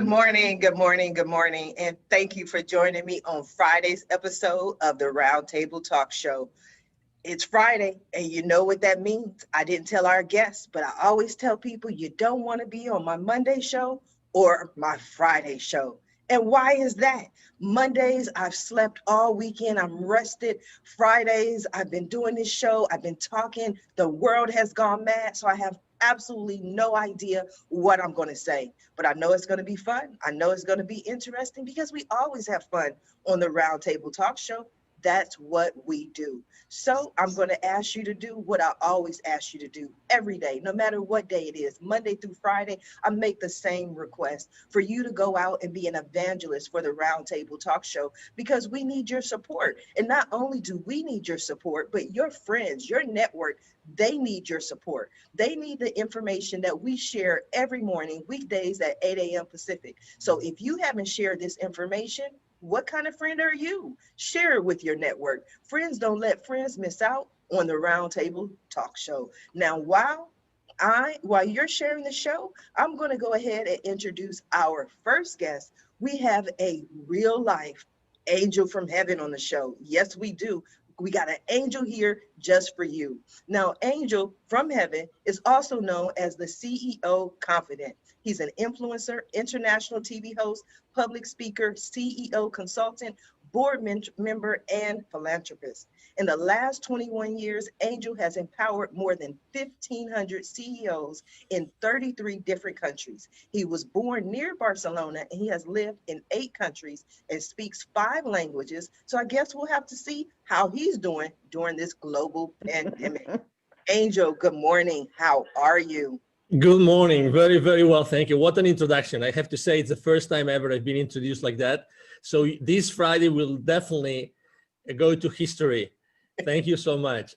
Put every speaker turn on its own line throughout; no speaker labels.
morning, good morning, good morning, and thank you for joining me on Friday's episode of the Roundtable Talk Show. It's Friday, and you know what that means. I didn't tell our guests, but I always tell people you don't want to be on my Monday show or my Friday show. And why is that? Mondays, I've slept all weekend. I'm rested. Fridays, I've been doing this show. I've been talking. The world has gone mad. So I have absolutely no idea what I'm going to say. But I know it's going to be fun. I know it's going to be interesting because we always have fun on the Roundtable Talk Show. That's what we do. So I'm going to ask you to do what I always ask you to do every day, no matter what day it is, Monday through Friday. I make the same request for you to go out and be an evangelist for the Roundtable Talk Show, because we need your support. And not only do we need your support, but your friends, your network, they need your support. They need the information that we share every morning, weekdays at 8 a.m. Pacific. So if you haven't shared this information, what kind of friend are you? Share it with your network. Friends don't let friends miss out on the Roundtable Talk Show. Now, while you're sharing the show, I'm going to go ahead and introduce our first guest. We have a real life angel from heaven on the show. Yes, we do. We got an angel here just for you. Now, Angel from Heaven is also known as the CEO Confident. He's an influencer, international TV host, public speaker, CEO consultant, board member, and philanthropist. In the last 21 years, Angel has empowered more than 1,500 CEOs in 33 different countries. He was born near Barcelona, and he has lived in 8 countries and speaks 5 languages. So I guess we'll have to see how he's doing during this global pandemic. Angel, good morning. How are you?
Good morning. Very, very well. Thank you. What an introduction. I have to say it's the first time ever I've been introduced like that. So this Friday will definitely go to history. Thank you so much.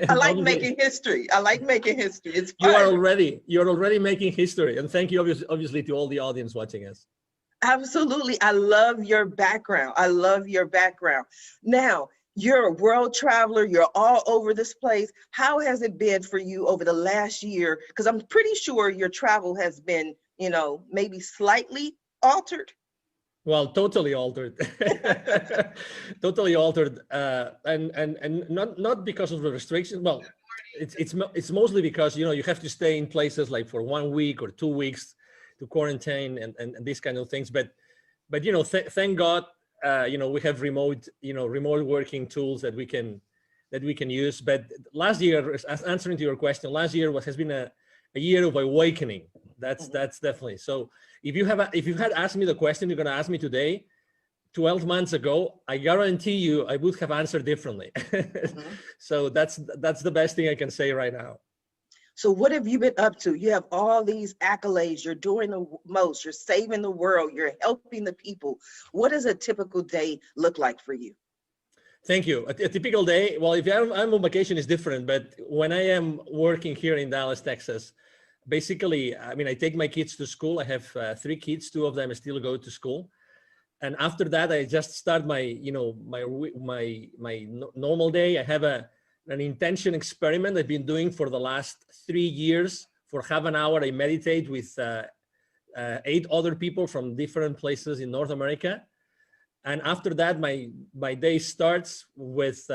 I like making history. I like making history. It's fun.
You're already making history. And thank you obviously to all the audience watching us.
Absolutely. I love your background. I love your background. Now, you're a world traveler. You're all over this place. How has it been for you over the last year? Because I'm pretty sure your travel has been, maybe slightly altered.
Well, totally altered, totally altered, and not because of the restrictions. Well, it's mostly because you have to stay in places like for 1 week or 2 weeks to quarantine and these kind of things. But thank God. We have remote working tools that we can use. But last year, as answering to your question, last year has been a year of awakening. That's definitely. So if you had asked me the question you're going to ask me today, 12 months ago, I guarantee you I would have answered differently. So that's the best thing I can say right now.
So what have you been up to? You have all these accolades. You're doing the most. You're saving the world. You're helping the people. What does a typical day look like for you?
Thank you. A typical day, well, if I'm on vacation, it's different. But when I am working here in Dallas, Texas, basically, I take my kids to school. I have 3 kids. 2 of them still go to school. And after that, I just start my normal day. I have an intention experiment I've been doing for the last 3 years. For half an hour, I meditate with 8 other people from different places in North America. And after that, my day starts with,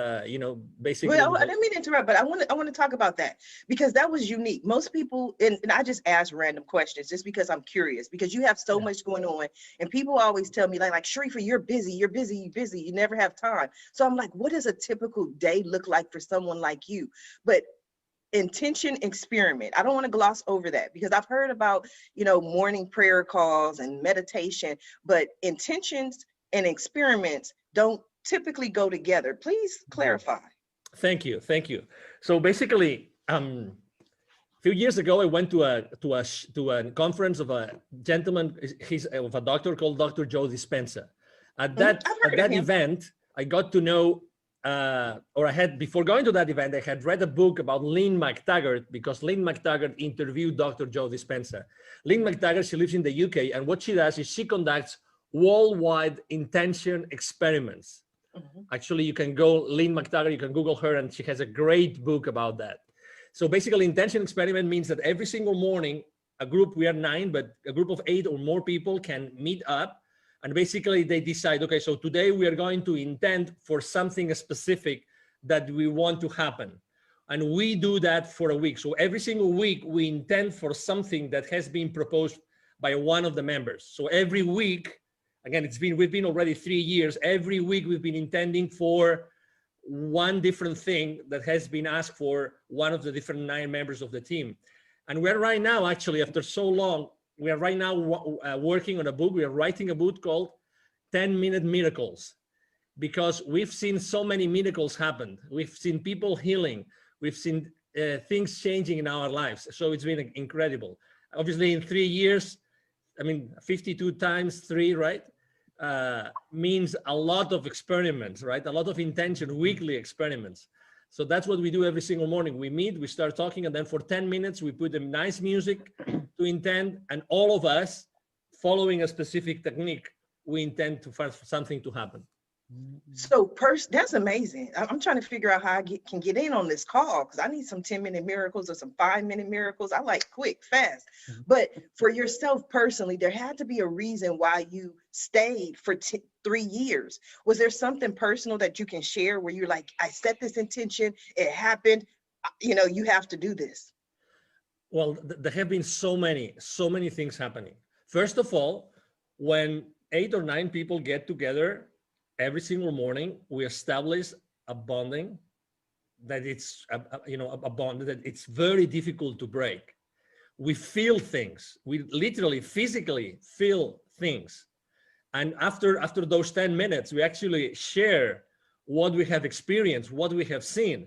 basically.
Well, I didn't mean to interrupt, but I want to talk about that, because that was unique. Most people, and I just ask random questions just because I'm curious, because you have so much going on, and people always tell me like Sharifa, you're busy, you never have time. So I'm like, what does a typical day look like for someone like you? But intention experiment, I don't want to gloss over that, because I've heard about, morning prayer calls and meditation, but intentions and experiments don't typically go together. Please clarify.
Thank you. So basically, a few years ago, I went to a conference of a gentleman. He's of a doctor called Dr. Joe Dispenza. At that event, I got to know, before going to that event, I had read a book about Lynn McTaggart, because Lynn McTaggart interviewed Dr. Joe Dispenza. Lynn McTaggart, she lives in the UK, and what she does is she conducts worldwide intention experiments. Actually, you can go Lynn McTaggart, you can Google her, and she has a great book about that. So basically, intention experiment means that every single morning a group, we are 9, but a group of 8 or more people can meet up, and basically they decide, okay, so today we are going to intend for something specific that we want to happen. And we do that for a week. So every single week we intend for something that has been proposed by one of the members. So every week, again, we've been already 3 years, every week we've been intending for one different thing that has been asked for one of the different 9 members of the team. And we're right now, actually, after so long, we are right now working on a book. We are writing a book called 10-Minute Miracles, because we've seen so many miracles happen. We've seen people healing. We've seen things changing in our lives. So it's been incredible. Obviously, in 3 years, I mean, 52 times 3, right? Means a lot of experiments, right? A lot of intention, weekly experiments. So that's what we do every single morning. We meet, we start talking, and then for 10 minutes, we put them nice music to intend, and all of us, following a specific technique, we intend for something to happen.
So that's amazing. I'm trying to figure out how I can get in on this call, because I need some 10-minute miracles or some 5-minute miracles. I like quick, fast. But for yourself personally, there had to be a reason why you stayed for 3 years. Was there something personal that you can share where you're like, I set this intention, it happened, you have to do this?
Well, there have been so many things happening. First of all, when 8 or 9 people get together every single morning, we establish a bonding that it's a bond that it's very difficult to break. We feel things. We literally physically feel things. And after those 10 minutes, we actually share what we have experienced, what we have seen.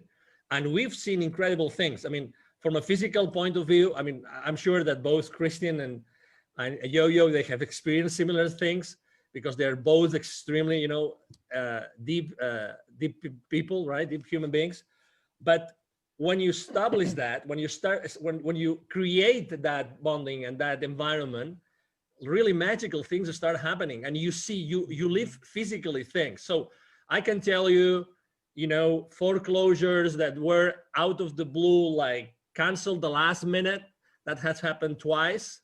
And we've seen incredible things. I mean, from a physical point of view, I mean, I'm sure that both Christian and Yo-Yo, they have experienced similar things, because they're both extremely, deep people, right? Deep human beings. But when you establish that, when you create that bonding and that environment, really magical things start happening, and you live physically things. So I can tell you, foreclosures that were out of the blue, like canceled the last minute, that has happened twice.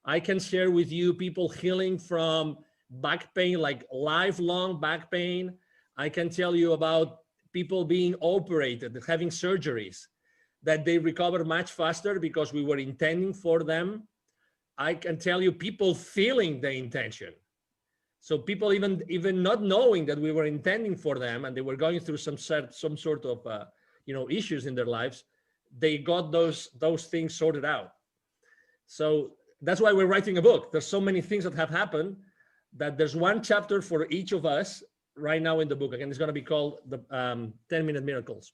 I can share with you people healing from back pain, like lifelong back pain. I can tell you about people being operated, having surgeries, that they recover much faster because we were intending for them. I can tell you people feeling the intention. So people even not knowing that we were intending for them, and they were going through some sort of issues in their lives, they got those things sorted out. So that's why we're writing a book. There's so many things that have happened that there's one chapter for each of us right now in the book. Again, it's going to be called the 10-Minute Miracles.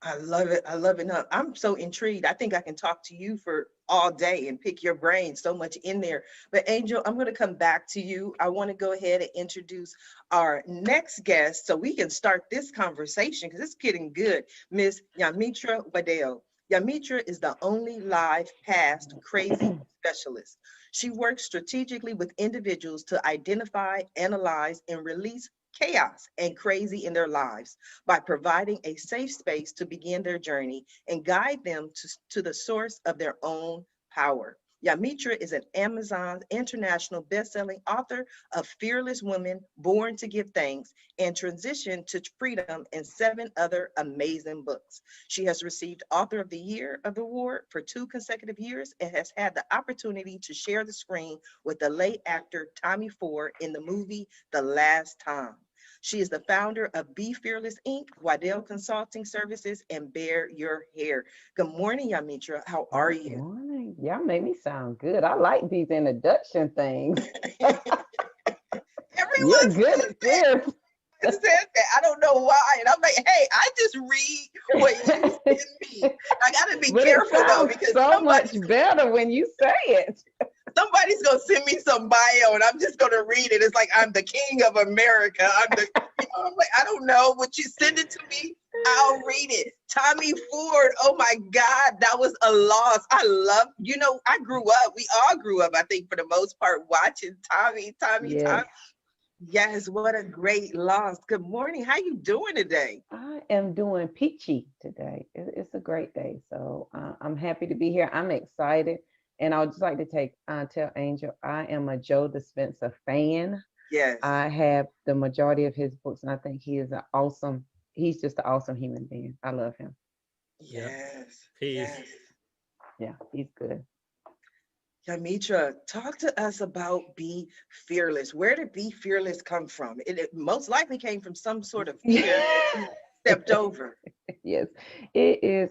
I love it. I love it. No, I'm so intrigued. I think I can talk to you for all day and pick your brain, so much in there. But Angel, I'm going to come back to you. I want to go ahead and introduce our next guest so we can start this conversation, because it's getting good. Miss Yamitra Waddell. Yamitra is the only live past crazy specialist. She works strategically with individuals to identify, analyze, and release chaos and crazy in their lives by providing a safe space to begin their journey and guide them to the source of their own power. Yamitra is an Amazon international best-selling author of Fearless Women, Born to Give Thanks, and Transition to Freedom, and 7 other amazing books. She has received Author of the Year award for 2 consecutive years and has had the opportunity to share the screen with the late actor Tommy Ford in the movie The Last Time. She is the founder of Be Fearless Inc., Waddell Consulting Services, and Bear Your Hair. Good morning, Yamitra. How are you?
Good morning. Y'all make me sound good. I like these introduction things.
Everyone
good at this.
said that. I don't know why. And I'm like, hey, I just read what you send me. I got to be careful, though, because
so much better when you say it.
Somebody's going to send me some bio and I'm just going to read it. It's like, I'm the king of America. I'm like, I don't know. Would you send it to me? I'll read it. Tommy Ford. Oh my God. That was a loss. I love, I grew up. We all grew up, I think, for the most part, watching Tommy. Yes, what a great loss. Good morning. How you doing today?
I am doing peachy today. It's a great day. So I'm happy to be here. I'm excited And I would just like to tell Angel, I am a Joe Dispenza fan.
Yes.
I have the majority of his books, and I think he's just an awesome human being. I love him.
Yeah,
Yes.
he is.
Yes.
Yeah, he's good.
Yamitra, talk to us about Be Fearless. Where did Be Fearless come from? It most likely came from some sort of fear that you stepped over.
Yes, it is.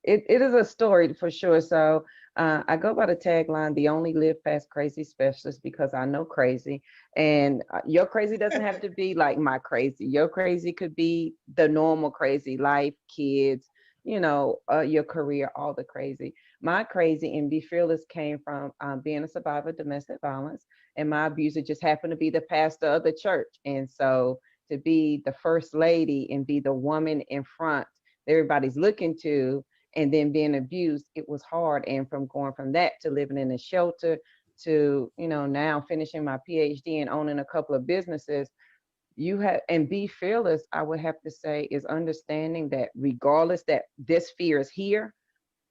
It is a story for sure. So I go by the tagline, "The only live past crazy specialist," because I know crazy, and your crazy doesn't have to be like my crazy. Your crazy could be the normal crazy, life, kids, your career, all the crazy. My crazy and Be Fearless came from being a survivor of domestic violence, and my abuser just happened to be the pastor of the church, and so to be the first lady and be the woman in front that everybody's looking to, and then being abused, it was hard. And from going from that to living in a shelter to, now finishing my PhD and owning a couple of businesses, you have, and Be Fearless, I would have to say, is understanding that regardless that this fear is here,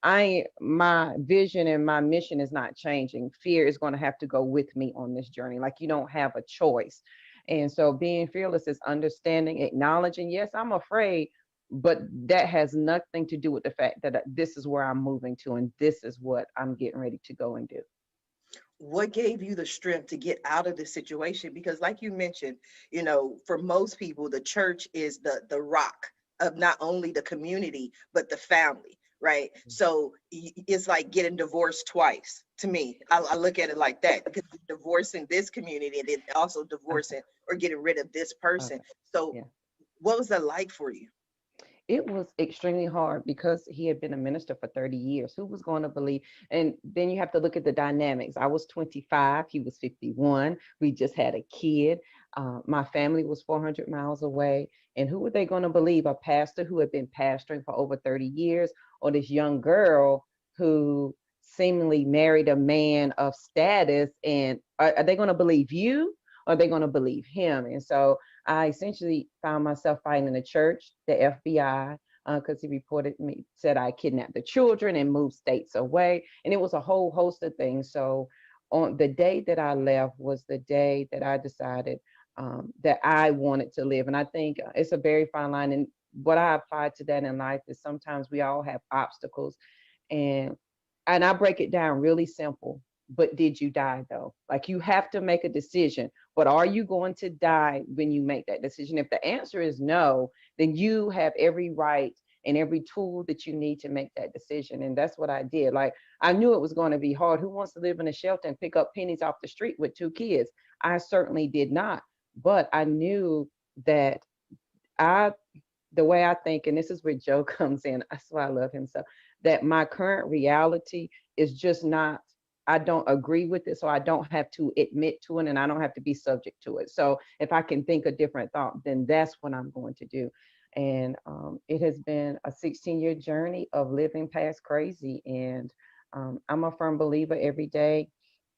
my vision and my mission is not changing. Fear is going to have to go with me on this journey. Like, you don't have a choice. And so being fearless is understanding, acknowledging, yes, I'm afraid, but that has nothing to do with the fact that this is where I'm moving to and this is what I'm getting ready to go and do.
What gave you the strength to get out of this situation? Because like you mentioned, for most people, the church is the rock of not only the community, but the family, right? So it's like getting divorced twice to me. I look at it like that, because you're divorcing this community and then also divorcing or getting rid of this person.
Okay.
So
Yeah.
what was that like for you?
It was extremely hard because he had been a minister for 30 years. Who was going to believe? And then you have to look at the dynamics. I was 25, he was 51. We just had a kid. My family was 400 miles away. And who were they going to believe? A pastor who had been pastoring for over 30 years, or this young girl who seemingly married a man of status? And are they going to believe you? Or are they going to believe him? And so I essentially found myself fighting in the church, the FBI, because he reported me, said I kidnapped the children and moved states away. And it was a whole host of things. So on the day that I left was the day that I decided that I wanted to live. And I think it's a very fine line. And what I applied to that in life is sometimes we all have obstacles. And I break it down really simple. But did you die though? Like, you have to make a decision. But are you going to die when you make that decision? If the answer is no, then you have every right and every tool that you need to make that decision. And that's what I did. Like, I knew it was going to be hard. Who wants to live in a shelter and pick up pennies off the street with 2 kids? I certainly did not. But I knew that I the way I think, and this is where Joe comes in, that's why I love him so, that my current reality is just not, I don't agree with it. So I don't have to admit to it and I don't have to be subject to it. So if I can think a different thought, then that's what I'm going to do. And it has been a 16-year journey of living past crazy. And I'm a firm believer every day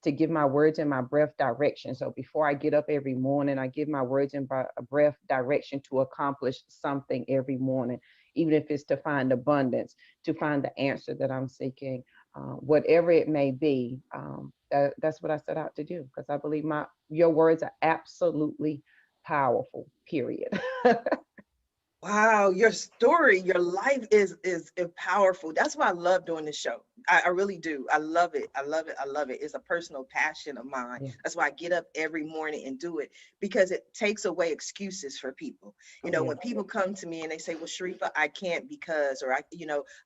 to give my words and my breath direction. So before I get up every morning, I give my words and breath direction to accomplish something every morning, even if it's to find abundance, to find the answer that I'm seeking, whatever it may be. That's what I set out to do, because I believe your words are absolutely powerful, period.
Wow, your story, your life is powerful. That's why I love doing this show. I really do. I love it. I love it. I love it. It's a personal passion of mine.
Yeah.
That's why I get up every morning and do it, because it takes away excuses for people.
Yeah.
When people come to me and they say, "Well, Sharifa, I can't because," or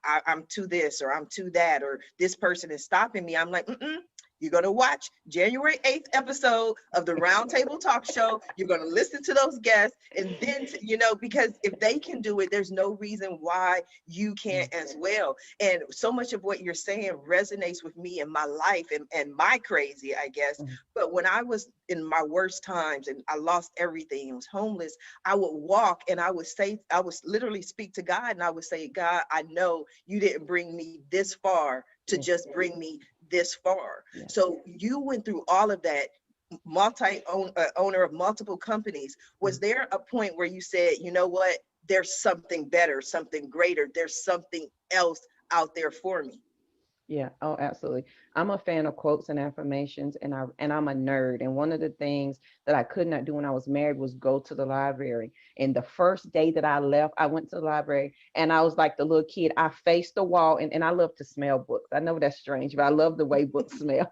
I'm too this or I'm too that, or this person is stopping me. I'm like, you're going to watch January 8th episode of the Roundtable Talk Show. You're going to listen to those guests. And then, because if they can do it, there's no reason why you can't as well. And so much of what you're saying resonates with me in my life and my crazy, I guess. But when I was in my worst times and I lost everything and was homeless, I would walk and I would literally speak to God, and I would say, "God, I know you didn't bring me this far to just bring me this far."
Yeah.
So you went through all of that, owner of multiple companies. Was there a point where you said, "You know what, there's something better, something greater, there's something else out there for me"?
Yeah, oh, absolutely. I'm a fan of quotes and affirmations, and I'm a nerd. And one of the things that I could not do when I was married was go to the library. And the first day that I left, I went to the library and I was like the little kid. I faced the wall, and I love to smell books. I know that's strange, but I love the way books smell.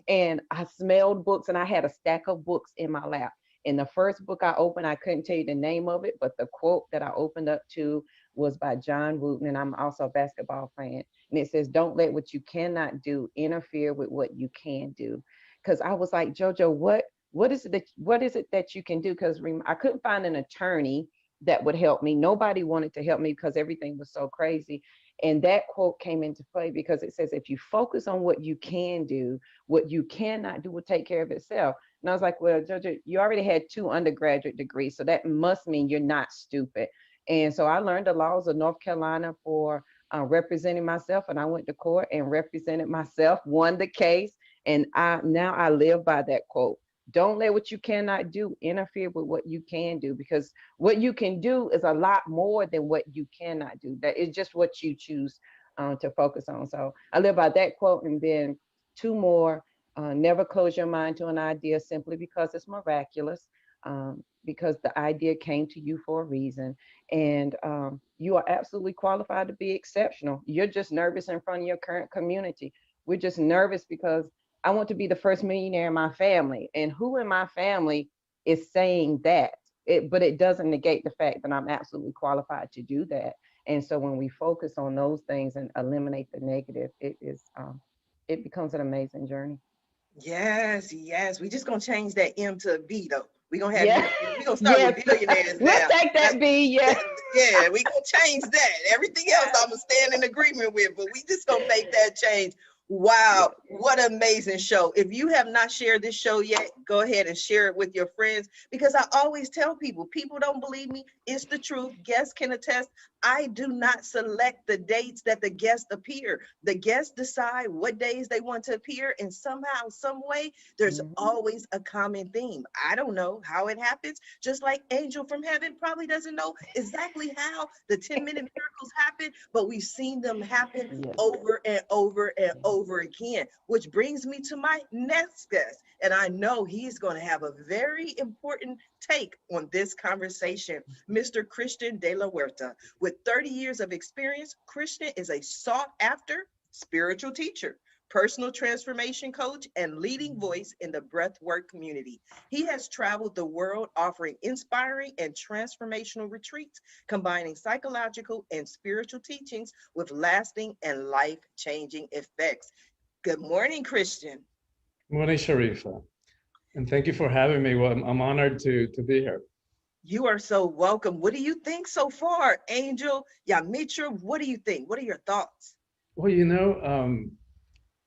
And I smelled books, and I had a stack of books in my lap. And the first book I opened, I couldn't tell you the name of it, but the quote that I opened up to was by John Wooten, and I'm also a basketball fan, and it says, "Don't let what you cannot do interfere with what you can do." Because I was like, JoJo, what is it that you can do? Because I couldn't find an attorney that would help me. Nobody wanted to help me because everything was so crazy. And that quote came into play because it says, if you focus on what you can do, what you cannot do will take care of itself. And I was like, well, JoJo, you already had 2 undergraduate degrees, so that must mean you're not stupid. And so I learned the laws of North Carolina for representing myself, and I went to court and represented myself, won the case, and I live by that quote. Don't let what you cannot do interfere with what you can do, because what you can do is a lot more than what you cannot do. That is just what you choose to focus on. So I live by that quote, and then 2 more. Never close your mind to an idea simply because it's miraculous, because the idea came to you for a reason, and you are absolutely qualified to be exceptional. You're just nervous in front of your current community. We're just nervous because I want to be the first millionaire in my family, and who in my family is saying that? But it doesn't negate the fact that I'm absolutely qualified to do that. And so when we focus on those things and eliminate the negative, it becomes an amazing journey.
Yes, yes. We just gonna change that M to a B though. We gonna have you.
Yeah.
We gonna start with
Yes.
billionaires
We'll
now.
take that B. Yeah.
Yeah, we gonna change that. Everything else I'm gonna stand in agreement with, but we just gonna make that change. Wow, what an amazing show. If you have not shared this show yet, go ahead and share it with your friends, because I always tell people, people don't believe me. It's the truth. Guests can attest. I do not select the dates that the guests appear. The guests decide what days they want to appear, and somehow, some way, there's
Mhm.
always a common theme. I don't know how it happens, just like Angel from Heaven probably doesn't know exactly how the 10-minute miracles happen, but we've seen them happen
Yes.
over and over and over again, which brings me to my next guest. And I know he's going to have a very important take on this conversation, Mr. Christian De La Huerta. With 30 years of experience, Christian is a sought after spiritual teacher, personal transformation coach, and leading voice in the breathwork community. He has traveled the world offering inspiring and transformational retreats, combining psychological and spiritual teachings with lasting and life-changing effects. Good morning, Christian.
Morning, Sharifa, and thank you for having me. Well, I'm honored to be here.
You are so welcome. What do you think so far, Angel? Yamitra, what do you think? What are your thoughts?
Well,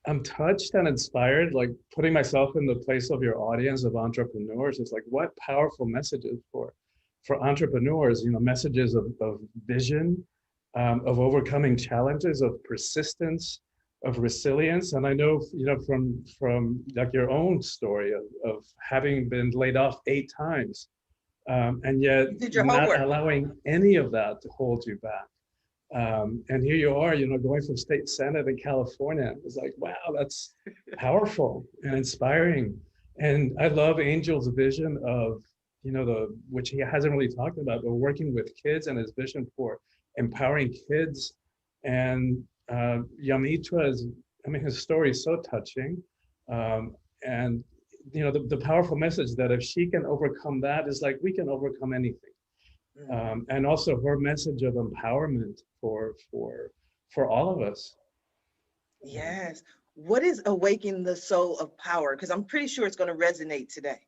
I'm touched and inspired, like putting myself in the place of your audience of entrepreneurs. It's like, what powerful messages for entrepreneurs, messages of vision, of overcoming challenges, of persistence, of resilience. And I know, from like your own story of having been laid off 8 times, and yet
You did your
not
homework.
allowing any of that to hold you back. And here you are, going from state senate in California. It's like, wow, that's powerful and inspiring. And I love Angel's vision of, which he hasn't really talked about, but working with kids and his vision for empowering kids. And Yamitra his story is so touching. And the powerful message that if she can overcome that, is like we can overcome anything. And also her message of empowerment for all of us.
Yes. What is Awaken the Soul of Power? Because I'm pretty sure it's going to resonate today.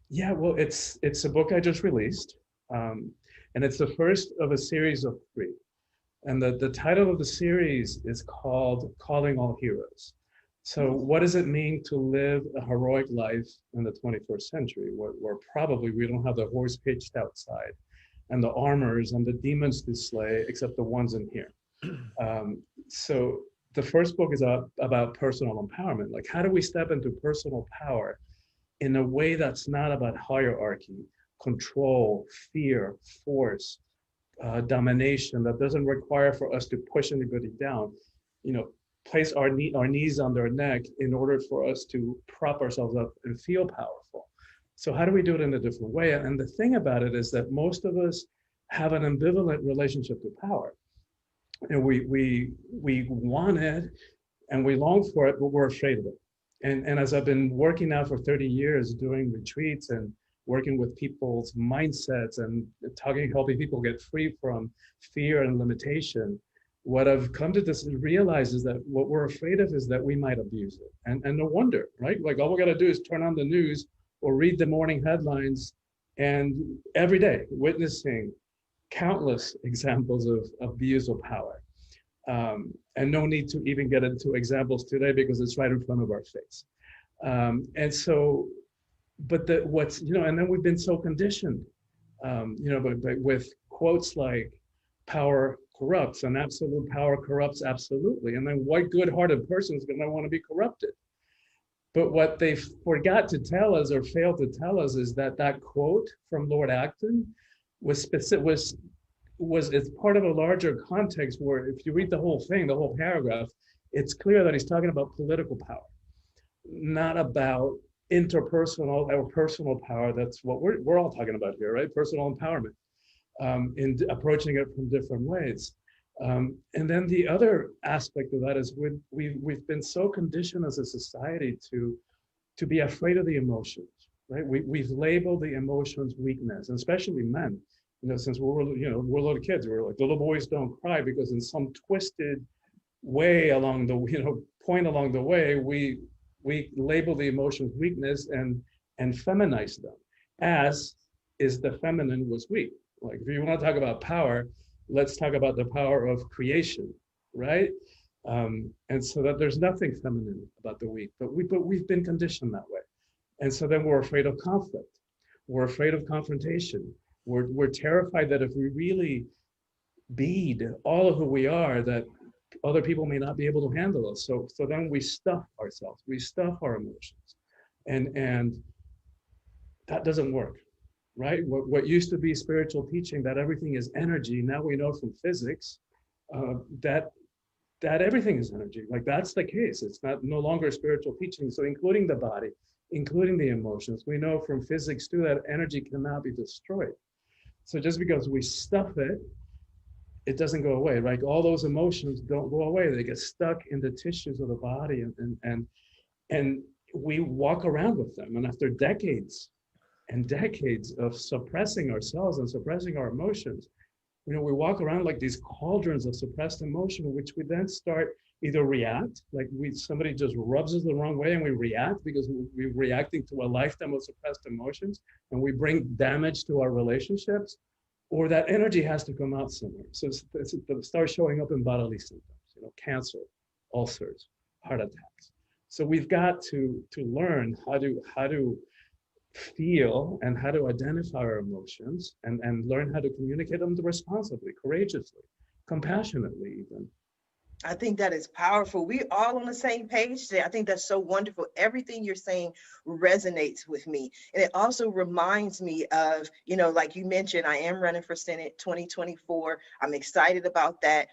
Yeah, well, it's a book I just released, and it's the first of a series of 3. And the title of the series is called Calling All Heroes. So what does it mean to live a heroic life in the 21st century, where probably we don't have the horse pitched outside and the armors and the demons to slay, except the ones in here. So the first book is about personal empowerment. Like, how do we step into personal power in a way that's not about hierarchy, control, fear, force, domination, that doesn't require for us to push anybody down. place our knees on their neck in order for us to prop ourselves up and feel powerful. So how do we do it in a different way? And the thing about it is that most of us have an ambivalent relationship to power. And we want it and we long for it, but we're afraid of it. And as I've been working now for 30 years, doing retreats and working with people's mindsets and helping people get free from fear and limitation, what I've come to realize is that what we're afraid of is that we might abuse it. And no wonder, right? Like all we got to do is turn on the news or read the morning headlines, and every day witnessing countless examples of abuse of power. And no need to even get into examples today because it's right in front of our face. And so, but and then we've been so conditioned, but with quotes like power corrupts and absolute power corrupts absolutely. And then what good-hearted person is going to want to be corrupted? But what they forgot to tell us or failed to tell us is that quote from Lord Acton was it's part of a larger context where if you read the whole thing, the whole paragraph, it's clear that he's talking about political power, not about interpersonal or personal power. That's what we're all talking about here, right? Personal empowerment, in approaching it from different ways. And then the other aspect of that is we've been so conditioned as a society to be afraid of the emotions, right? We've labeled the emotions weakness, and especially men. Since we're little kids, we're like, little boys don't cry, because in some twisted way along the point along the way, we label the emotions weakness and feminize them, as is the feminine was weak. Like if you want to talk about power, let's talk about the power of creation, right? And so that there's nothing feminine about the weak, but we've been conditioned that way. And so then we're afraid of conflict. We're afraid of confrontation. We're terrified that if we really bead all of who we are, that other people may not be able to handle us. So then we stuff ourselves, we stuff our emotions, and that doesn't work, right? What used to be spiritual teaching, that everything is energy, now we know from physics that everything is energy. Like that's the case. It's no longer spiritual teaching. So including the body, including the emotions, we know from physics too that energy cannot be destroyed. So just because we stuff it, it doesn't go away, right? All those emotions don't go away. They get stuck in the tissues of the body, and we walk around with them. And after decades and decades of suppressing ourselves and suppressing our emotions, we walk around like these cauldrons of suppressed emotion, which we then start either react, like somebody just rubs us the wrong way and we react because we're reacting to a lifetime of suppressed emotions, and we bring damage to our relationships, or that energy has to come out somewhere. So it starts showing up in bodily symptoms, cancer, ulcers, heart attacks. So we've got to learn how to feel and how to identify our emotions and learn how to communicate them responsibly, courageously, compassionately even.
I think that is powerful. We're all on the same page today. I think that's so wonderful. Everything you're saying resonates with me. And it also reminds me of, like you mentioned, I am running for Senate 2024. I'm excited about that.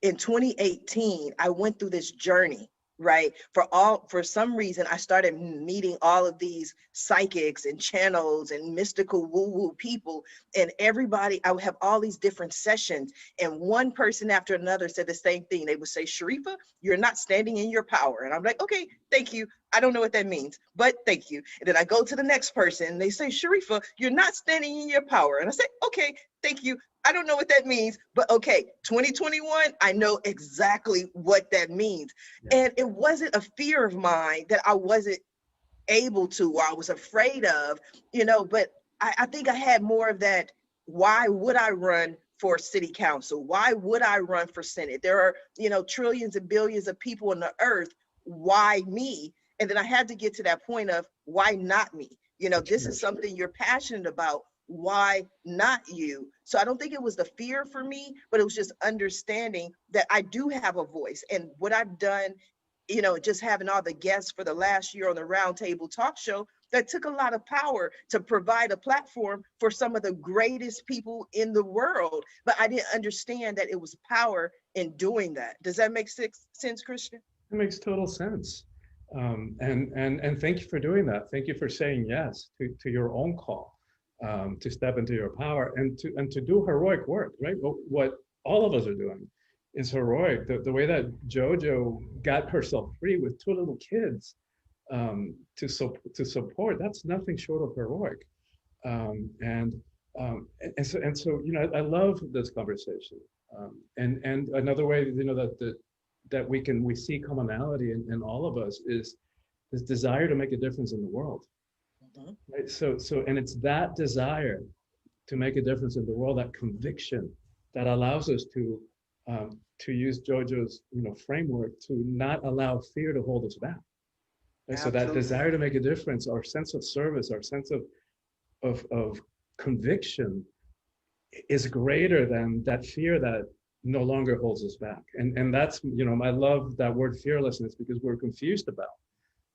In 2018, I went through this journey, right? For some reason, I started meeting all of these psychics and channels and mystical woo-woo people, and everybody, I would have all these different sessions, and one person after another said the same thing. They would say, Sharifa, you're not standing in your power. And I'm like, okay, thank you. I don't know what that means, but thank you. And then I go to the next person and they say, Sharifa, you're not standing in your power. And I say, okay, thank you. I don't know what that means, but okay, 2021, I know exactly what that means. Yeah. And it wasn't a fear of mine that I wasn't able to, or I was afraid of, but I think I had more of that. Why would I run for city council? Why would I run for Senate? There are, trillions and billions of people on the earth. Why me? And then I had to get to that point of why not me? This is something you're passionate about. Why not you? So I don't think it was the fear for me, but it was just understanding that I do have a voice. And what I've done, just having all the guests for the last year on the Roundtable Talk Show, that took a lot of power to provide a platform for some of the greatest people in the world. But I didn't understand that it was power in doing that. Does that make sense, Christian?
It makes total sense. And thank you for doing that. Thank you for saying yes to your own call, to step into your power and to do heroic work, right? What all of us are doing is heroic. The way that JoJo got herself free with two little kids to support, that's nothing short of heroic. And so I love this conversation. And another way that we see commonality in all of us is this desire to make a difference in the world. Right? So and it's that desire to make a difference in the world, that conviction, that allows us to use JoJo's framework to not allow fear to hold us back. Right? So that desire to make a difference, our sense of service, our sense of conviction is greater than that fear that no longer holds us back. And that's, I love that word fearlessness, because we're confused about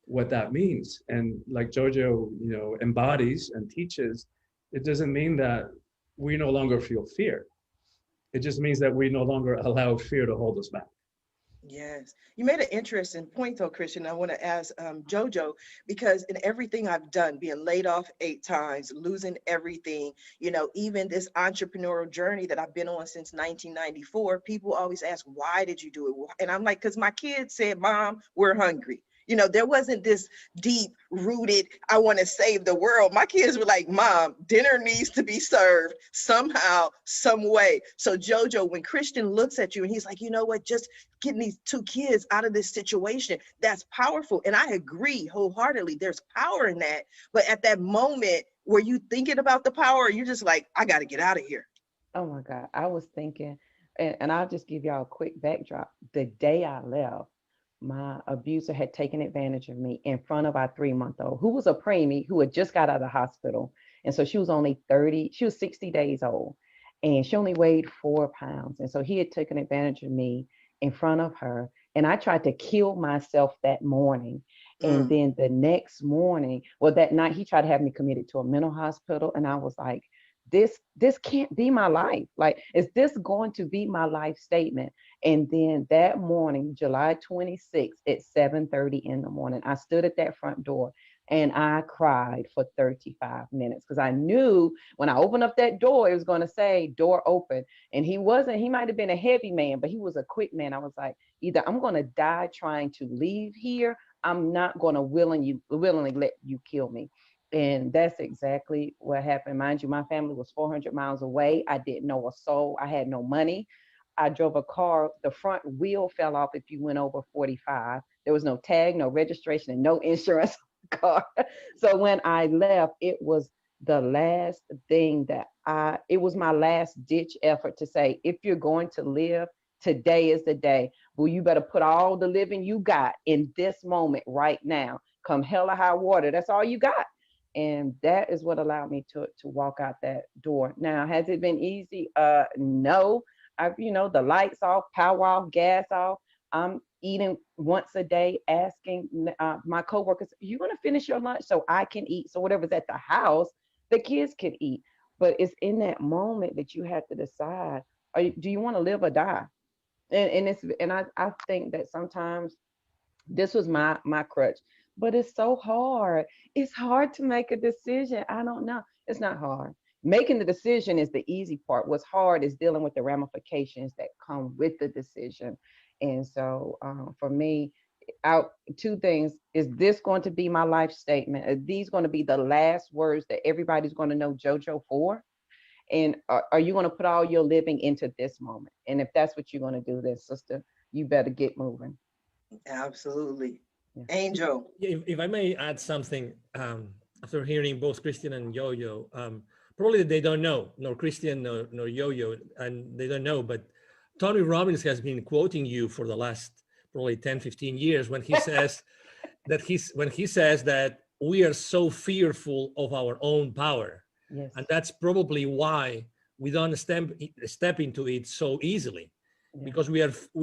what that means. And like JoJo, embodies and teaches, it doesn't mean that we no longer feel fear. It just means that we no longer allow fear to hold us back.
Yes. You made an interesting point though, Christian. I want to ask JoJo, because in everything I've done, being laid off 8 times, losing everything, even this entrepreneurial journey that I've been on since 1994, people always ask, why did you do it? And I'm like, because my kids said, Mom, we're hungry. There wasn't this deep rooted, I want to save the world. My kids were like, Mom, dinner needs to be served somehow, some way. So JoJo, when Christian looks at you and he's like, you know what, just getting these 2 kids out of this situation, that's powerful. And I agree wholeheartedly, there's power in that. But at that moment, were you thinking about the power, or you just like, I got to get out of here?
Oh my God. I was thinking, and I'll just give y'all a quick backdrop. The day I left, my abuser had taken advantage of me in front of our 3-month-old, who was a preemie, who had just got out of the hospital. And so she was only 60 days old, and she only weighed 4 pounds. And so he had taken advantage of me in front of her. And I tried to kill myself that morning. And then the next morning, that night, he tried to have me committed to a mental hospital. And I was like, this can't be my life. Like, is this going to be my life statement? And then that morning, July 26th at 7:30 in the morning, I stood at that front door and I cried for 35 minutes, because I knew when I opened up that door, it was going to say door open. And he might have been a heavy man, but he was a quick man. I was like, either I'm going to die trying to leave here, I'm not going to willingly let you kill me. And that's exactly what happened. Mind you, my family was 400 miles away. I didn't know a soul. I had no money. I drove a car. The front wheel fell off if you went over 45. There was no tag, no registration, and no insurance on the car. So when I left, it was the last thing it was my last ditch effort to say, if you're going to live, today is the day. Well, you better put all the living you got in this moment right now. Come hell or high water. That's all you got. And that is what allowed me to walk out that door. Now, has it been easy? No. The lights off, power off, gas off. I'm eating once a day, asking my coworkers, "You want to finish your lunch so I can eat?" So whatever's at the house, the kids can eat. But it's in that moment that you have to decide: do you want to live or die? And I think that sometimes this was my crutch. But it's so hard. It's hard to make a decision. I don't know. It's not hard. Making the decision is the easy part. What's hard is dealing with the ramifications that come with the decision. And so for me, 2 things. Is this going to be my life statement? Are these going to be the last words that everybody's going to know JoJo for? And are you going to put all your living into this moment? And if that's what you're going to do, then sister, you better get moving.
Absolutely.
Yeah.
Angel.
If I may add something, after hearing both Christian and Yo-Yo, probably they don't know, nor Christian nor Yo-Yo, and they don't know, but Tony Robbins has been quoting you for the last probably 10, 15 years when he says that we are so fearful of our own power.
Yes.
And that's probably why we don't step into it so easily, because we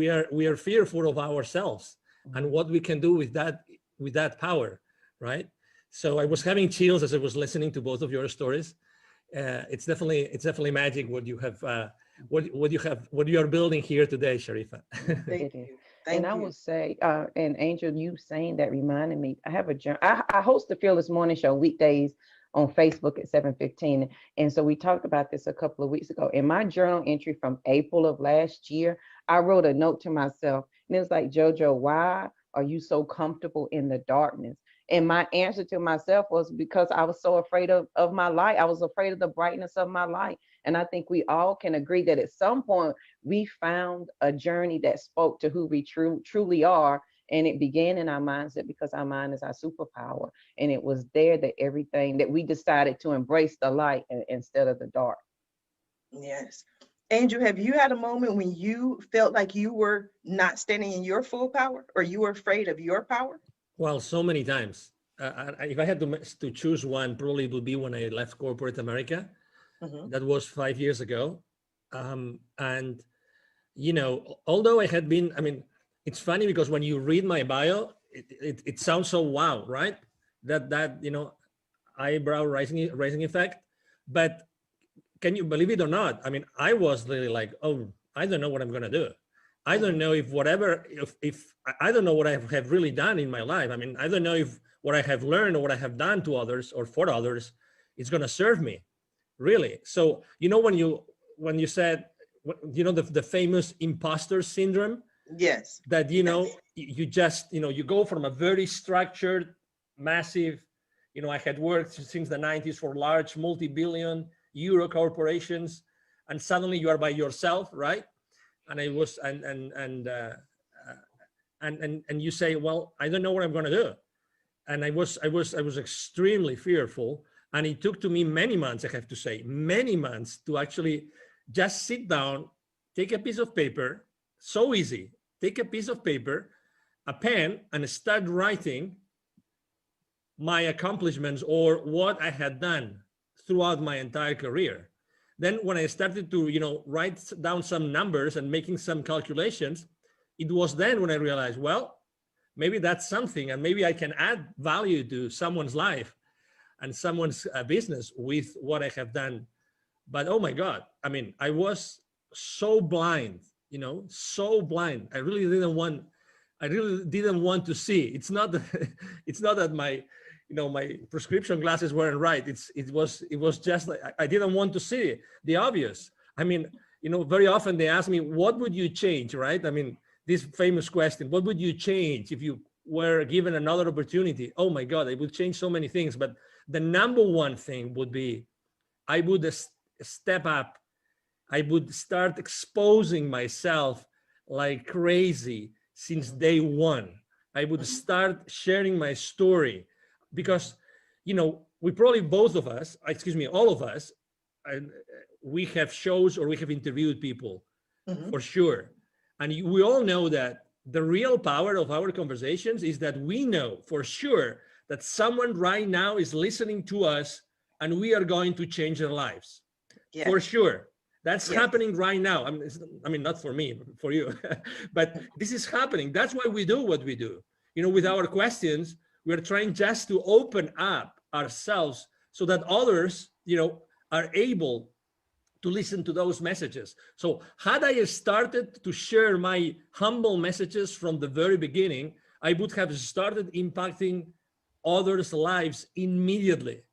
are fearful of ourselves and what we can do with that power, right? So I was having chills as I was listening to both of your stories. It's definitely magic what you have, what you are building here today, Sharifa.
Thank
It is.
you.
And
Thank
I
you.
would say, and Angel, you saying that reminded me, I have a journal. I host the Fearless Morning Show weekdays on Facebook at 7:15. And so we talked about this a couple of weeks ago. In my journal entry from April of last year, I wrote a note to myself, and it was like, JoJo, why are you so comfortable in the darkness? And my answer to myself was because I was so afraid of my light. I was afraid of the brightness of my light. And I think we all can agree that at some point we found a journey that spoke to who we truly are. And it began in our mindset because our mind is our superpower. And it was there that everything that we decided to embrace the light instead of the dark.
Yes. Angel, have you had a moment when you felt like you were not standing in your full power or you were afraid of your power?
Well, so many times. If I had to choose one, probably it would be when I left corporate America.
Mhm.
That was 5 years ago. And, although I had been, I mean, it's funny because when you read my bio, it sounds so wow, right? That eyebrow raising effect. But can you believe it or not? I mean, I was really like, oh, I don't know what I'm going to do. I don't know if I don't know what I have really done in my life. I mean, I don't know if what I have learned or what I have done to others or for others is going to serve me, really. So, when you said, the famous imposter syndrome,
Yes.
that, you just, you go from a very structured, massive, I had worked since the 90s for large multi-billion euro corporations, and suddenly you are by yourself, right? And I was, and you say, well, I don't know what I'm going to do. And I was extremely fearful. And it took to me many months, I have to say, many months to actually just sit down, take a piece of paper, so easy, take a piece of paper, a pen, and start writing my accomplishments or what I had done throughout my entire career. Then when I started to, write down some numbers and making some calculations, it was then when I realized, well, maybe that's something, and maybe I can add value to someone's life and someone's business with what I have done. But oh my God, I mean, I was so blind, so blind. I really didn't want to see. It's not that my, my prescription glasses weren't right. It was just like, I didn't want to see the obvious. I mean, very often they ask me, what would you change, right? I mean, this famous question, what would you change if you were given another opportunity? Oh my God, I would change so many things. But the number one thing would be, I would step up. I would start exposing myself like crazy since day one. I would start sharing my story because, we probably all of us, we have shows or we have interviewed people for sure. And we all know that the real power of our conversations is that we know for sure that someone right now is listening to us and we are going to change their lives. Yes. For sure. That's happening right now. I mean, not for me, but for you, but this is happening. That's why we do what we do. With our questions, we're trying just to open up ourselves so that others, are able to listen to those messages. So had I started to share my humble messages from the very beginning, I would have started impacting others' lives immediately.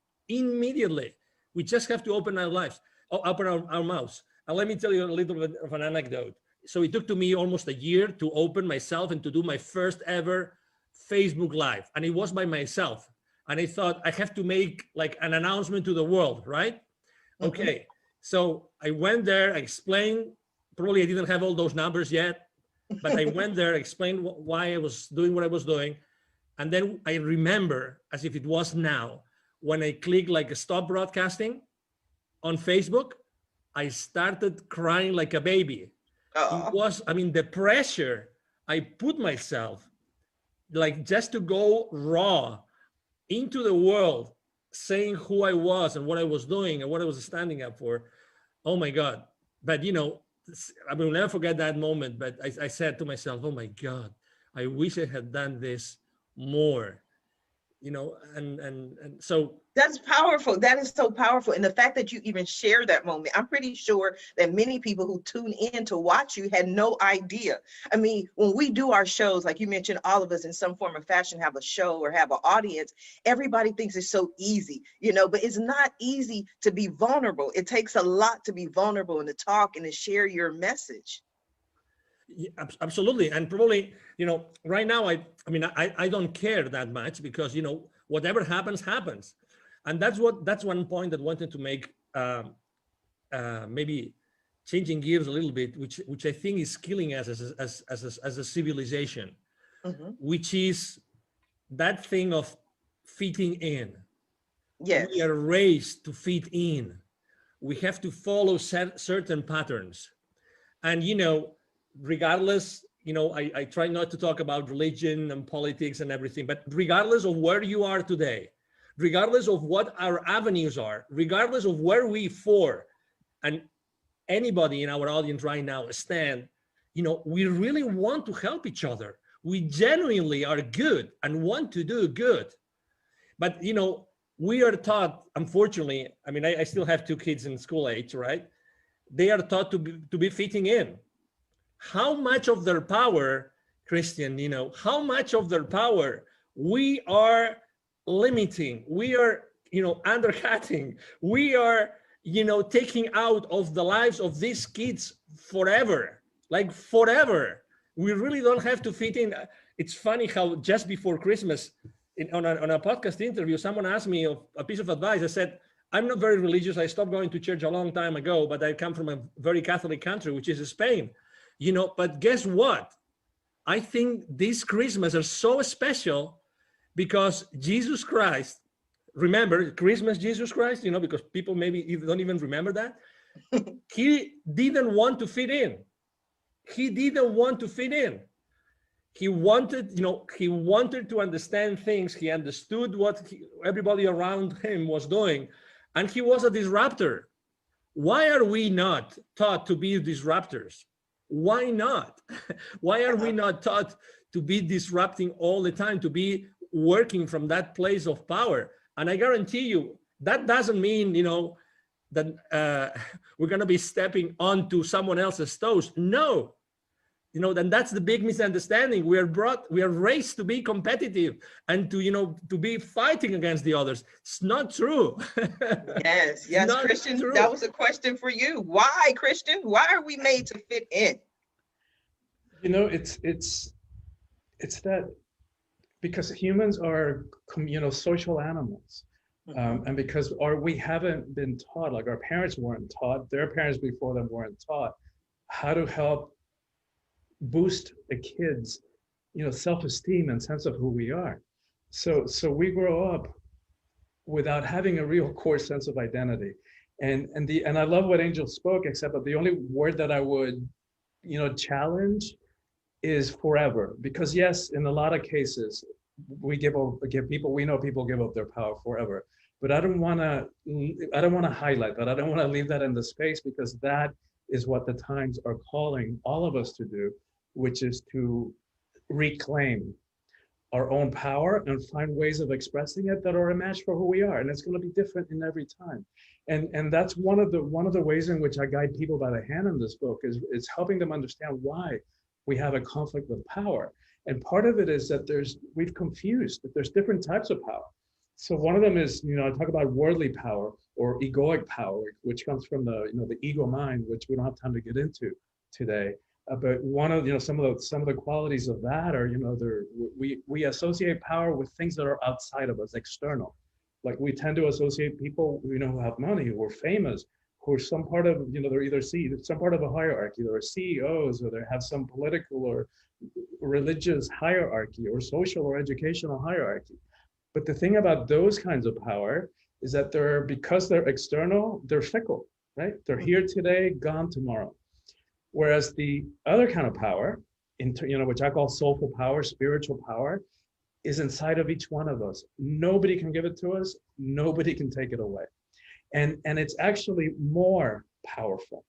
We just have to open our lives, open our mouths. And let me tell you a little bit of an anecdote. So it took to me almost a year to open myself and to do my first ever Facebook Live. And it was by myself. And I thought I have to make like an announcement to the world, right? Okay. So I went there, I explained, probably I didn't have all those numbers yet, but I went there, explained why I was doing what I was doing. And then I remember, as if it was now, when I clicked like stop broadcasting on Facebook, I started crying like a baby. It was, the pressure I put myself, like just to go raw into the world, saying who I was and what I was doing and what I was standing up for. Oh my God. But I will never forget that moment. But I said to myself, oh my God, I wish I had done this more you know, and so
That's powerful. That is so powerful. And the fact that you even share that moment, I'm pretty sure that many people who tune in to watch you had no idea. I mean, when we do our shows, like you mentioned, all of us in some form or fashion have a show or have an audience, everybody thinks it's so easy, you know, but it's not easy to be vulnerable. It takes a lot to be vulnerable and to talk and to share your message.
yeah, absolutely. And probably, you know, right now, I mean, I don't care that much because, you know, whatever happens, happens. And that's one point that I wanted to make, maybe changing gears a little bit, which I think is killing us as a civilization,
Mhm.
which is that thing of fitting in.
Yes.
We are raised to fit in. We have to follow certain patterns. And, you know, regardless, you know, I try not to talk about religion and politics and everything, but regardless of where you are today, regardless of what our avenues are, regardless of where we for, and anybody in our audience right now stand, you know, we really want to help each other. We genuinely are good and want to do good. But, you know, we are taught, unfortunately, I mean, I still have 2 kids in school age, right? They are taught to be fitting in. How much of their power, Christian, you know, how much of their power we are limiting, we are, you know, undercutting, we are, you know, taking out of the lives of these kids forever, like forever. We really don't have to fit in. It's funny how just before Christmas, on a podcast interview, someone asked me a piece of advice. I said, I'm not very religious. I stopped going to church a long time ago, but I come from a very Catholic country, which is Spain. You know, but guess what? I think these Christmas are so special because Jesus Christ, remember Christmas, Jesus Christ, you know, because people maybe don't even remember that. He didn't want to fit in. He didn't want to fit in. He wanted, you know, he wanted to understand things. He understood what everybody around him was doing, and he was a disruptor. Why are we not taught to be disruptors? Why not? Why are we not taught to be disrupting all the time, to be working from that place of power? And I guarantee you, that doesn't mean, you know, that we're going to be stepping onto someone else's toes. No, you know, then that's the big misunderstanding. We are raised to be competitive and to, you know, to be fighting against the others. It's not true.
Yes, Christian,
true.
that was a question for you. Why, Christian? Why are we made to fit in?
You know, it's that because humans are, you know, social animals. And because we haven't been taught, like our parents weren't taught, their parents before them weren't taught how to help boost the kids, you know, self-esteem and sense of who we are. So we grow up without having a real core sense of identity. And I love what Angel spoke, except that the only word that I would, you know, challenge is forever. Because yes, in a lot of cases, we we know people give up their power forever. But I don't want to highlight that. I don't want to leave that in the space, because that is what the times are calling all of us to do, which is to reclaim our own power and find ways of expressing it that are a match for who we are. And it's going to be different in every time. And that's one of the ways in which I guide people by the hand in this book is helping them understand why we have a conflict with power. And part of it is that we've confused that there's different types of power. So one of them is, you know, I talk about worldly power or egoic power, which comes from the ego mind, which we don't have time to get into today. But one of, you know, some of the qualities of that are, you know, we associate power with things that are outside of us, external. Like we tend to associate people, you know, who have money, who are famous, who are some part of, you know, they're either some part of a hierarchy. They're CEOs, or they have some political or religious hierarchy or social or educational hierarchy. But the thing about those kinds of power is that because they're external, they're fickle, right? They're here today, gone tomorrow. Whereas the other kind of power, you know, which I call soulful power, spiritual power, is inside of each one of us. Nobody can give it to us. Nobody can take it away. And it's actually more powerful,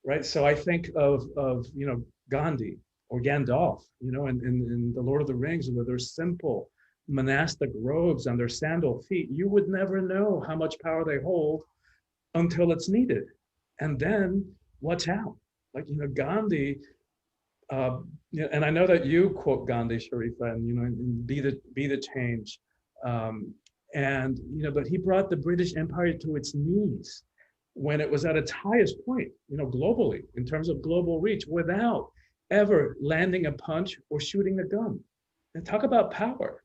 right? So I think of you know, Gandhi or Gandalf, you know, in The Lord of the Rings, where they're simple, monastic robes and their sandal feet, you would never know how much power they hold until it's needed. And then watch out. Like, Gandhi, and I know that you quote Gandhi, Sharifa, and be the change. And but he brought the British Empire to its knees when it was at its highest point, globally, in terms of global reach, without ever landing a punch or shooting a gun. And talk about power.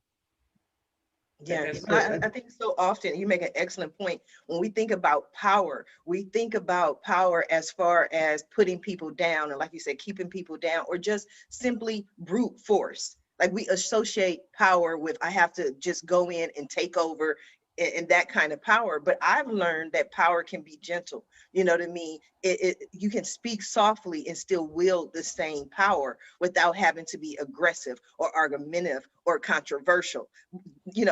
Yeah,
And
I think so often you make an excellent point. When we think about power, we think about power as far as putting people down, and like you said, keeping people down, or just simply brute force. Like we associate power with I have to just go in and take over and that kind of power. But I've learned that power can be gentle. You know what I mean? You can speak softly and still wield the same power without having to be aggressive or argumentative or controversial.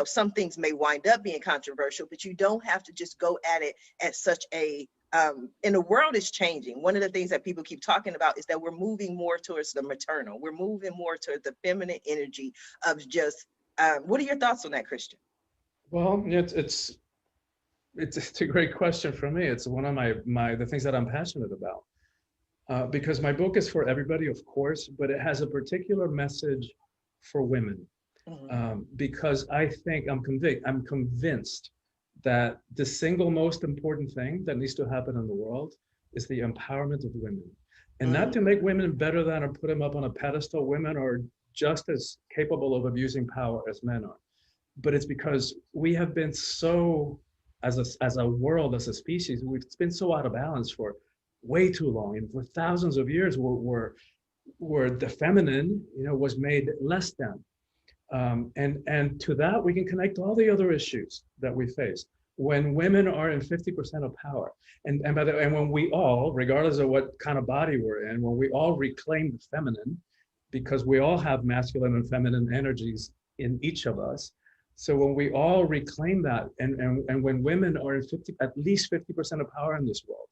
Some things may wind up being controversial, but you don't have to just go at it at such a and the world is changing. One of the things that people keep talking about is that we're moving more towards the maternal. We're moving more towards the feminine energy of just, what are your thoughts on that, Christian?
Well, it's a great question for me. It's one of the things that I'm passionate about, because my book is for everybody, of course, but it has a particular message for women, because I'm convinced that the single most important thing that needs to happen in the world is the empowerment of women, and not to make women better than or put them up on a pedestal. Women are just as capable of abusing power as men are. But it's because we have been so, as a world, as a species, we've been so out of balance for way too long. And for thousands of years, where the feminine, was made less than. And to that, we can connect all the other issues that we face. When women are in 50% of power, and when we all, regardless of what kind of body we're in, when we all reclaim the feminine, because we all have masculine and feminine energies in each of us. So when we all reclaim that, and when women are in at least 50% of power in this world,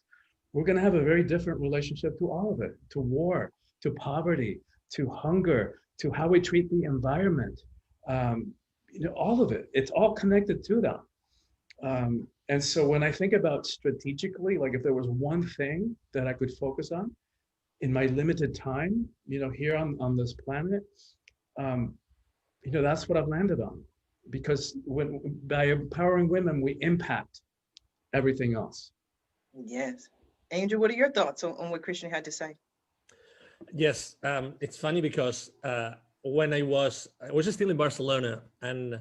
we're going to have a very different relationship to all of it, to war, to poverty, to hunger, to how we treat the environment, all of it. It's all connected to that. And so when I think about strategically, like if there was one thing that I could focus on in my limited time, here on this planet, that's what I've landed on. Because by empowering women, we impact everything else.
Yes. Angel, what are your thoughts on what Christian had to say?
Yes, it's funny because when I was still in Barcelona, and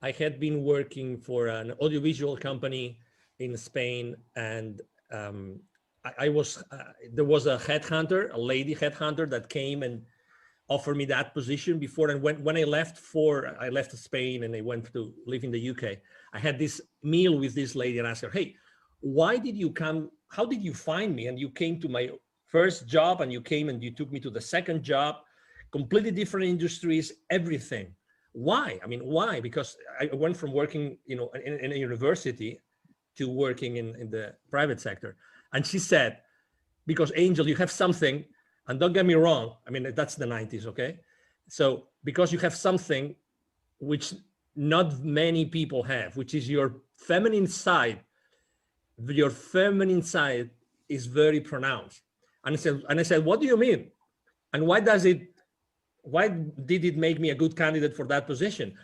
I had been working for an audiovisual company in Spain, and there was a headhunter, a lady headhunter that came and offered me that position before. And when I left Spain and I went to live in the UK, I had this meal with this lady and asked her, hey, why did you come? How did you find me? And you came to my first job, and you came and you took me to the second job, completely different industries, everything. Why? I mean, why? Because I went from working, in a university to working in the private sector. And she said, because Angel, you have something. And don't get me wrong, I mean, that's the 90s, okay? So because you have something which not many people have, which is your feminine side is very pronounced. And I said, what do you mean? And why did it make me a good candidate for that position?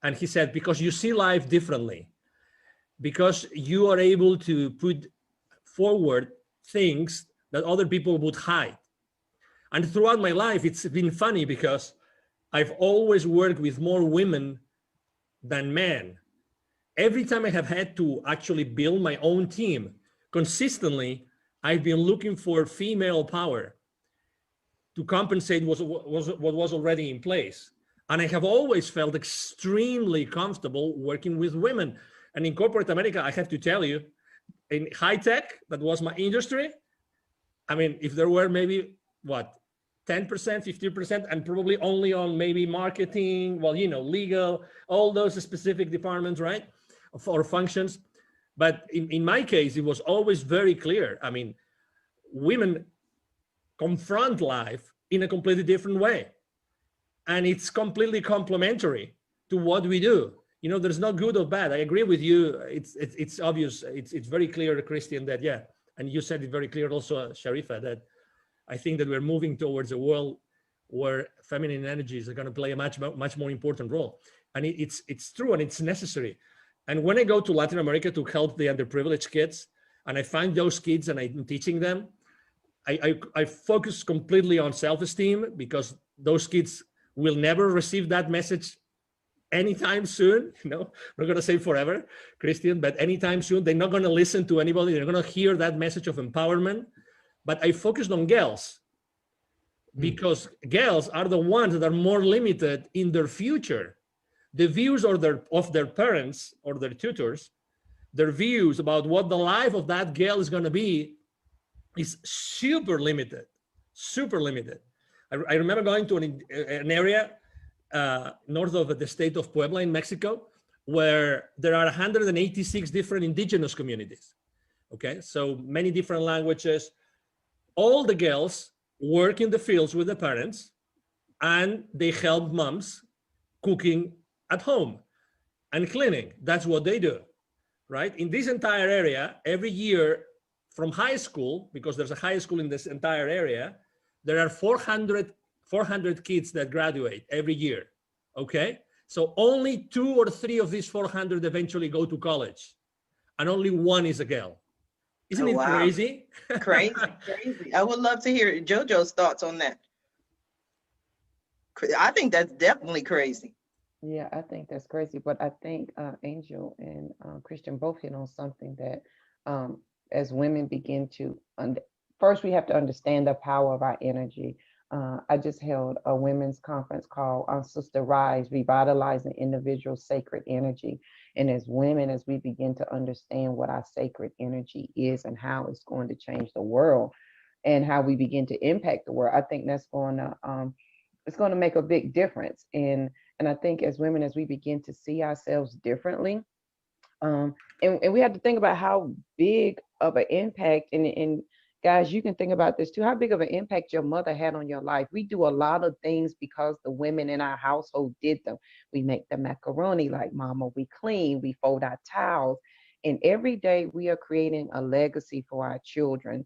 And he said, because you see life differently, because you are able to put forward things that other people would hide. And throughout my life, it's been funny because I've always worked with more women than men. Every time I have had to actually build my own team, consistently, I've been looking for female power to compensate what was already in place. And I have always felt extremely comfortable working with women. And in corporate America, I have to tell you, in high tech, that was my industry. I mean, if there were maybe, 10%, 15%, and probably only on maybe marketing, legal, all those specific departments, right? Or functions. But in my case, it was always very clear. I mean, women confront life in a completely different way. And it's completely complementary. to what we do. You know, there's no good or bad. I agree with you. It's obvious. It's very clear, Christian, that yeah, and you said it very clear also, Sharifa, that I think that we're moving towards a world where feminine energies are going to play a much more important role, and it's true and it's necessary. And when I go to Latin America to help the underprivileged kids, and I find those kids and I'm teaching them, I focus completely on self-esteem, because those kids will never receive that message anytime soon. You know, I'm not going to say forever, Christian, but anytime soon. They're not going to listen to anybody. They're going to hear that message of empowerment. But I focused on girls, because girls are the ones that are more limited in their future. The views of their parents or their tutors, their views about what the life of that girl is going to be is super limited, super limited. I remember going to an area north of the state of Puebla in Mexico, where there are 186 different indigenous communities. Okay, so many different languages. All the girls work in the fields with the parents, and they help moms cooking at home and cleaning. That's what they do, right? In this entire area, every year from high school, because there's a high school in this entire area, there are 400 kids that graduate every year, okay? So only 2 or 3 of these 400 eventually go to college, and only 1 is a girl. Isn't it crazy?
Crazy, crazy. I would love to hear JoJo's thoughts on that. I think that's definitely crazy.
Yeah, I think that's crazy. But I think Angel and Christian both hit on something that as women begin to, first we have to understand the power of our energy. I just held a women's conference called Sister Rise, Revitalizing Individual Sacred Energy. And as women, as we begin to understand what our sacred energy is and how it's going to change the world and how we begin to impact the world, I think that's going to, it's going to make a big difference. And I think as women, as we begin to see ourselves differently, and we have to think about how big of an impact, and guys, you can think about this too, how big of an impact your mother had on your life. We do a lot of things because the women in our household did them. We make the macaroni like mama, we clean, we fold our towels. And every day we are creating a legacy for our children